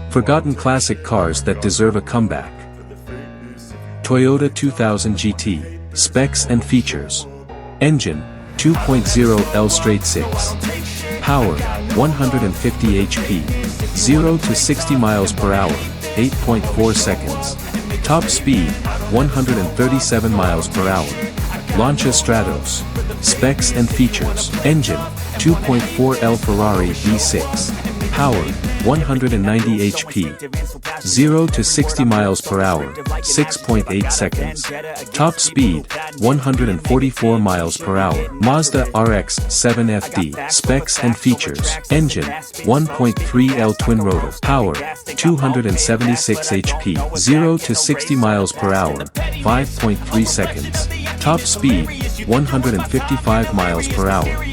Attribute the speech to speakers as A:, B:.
A: Forgotten classic cars that deserve a comeback. Toyota 2000 GT. Specs and features. Engine, 2.0 L straight 6. Power, 150 HP. 0 to 60 miles per hour, 8.4 seconds. Top speed, 137 miles per hour. Lancia Stratos. Specs and features. Engine, 2.4 L Ferrari V6. Power, 190 HP. 0 to 60 miles per hour, 6.8 seconds. Top speed, 144 miles per hour. Mazda RX-7 FD. Specs and features. Engine, 1.3 L twin rotor. Power, 276 HP. 0 to 60 miles per hour, 5.3 seconds. Top speed, 155 miles per hour.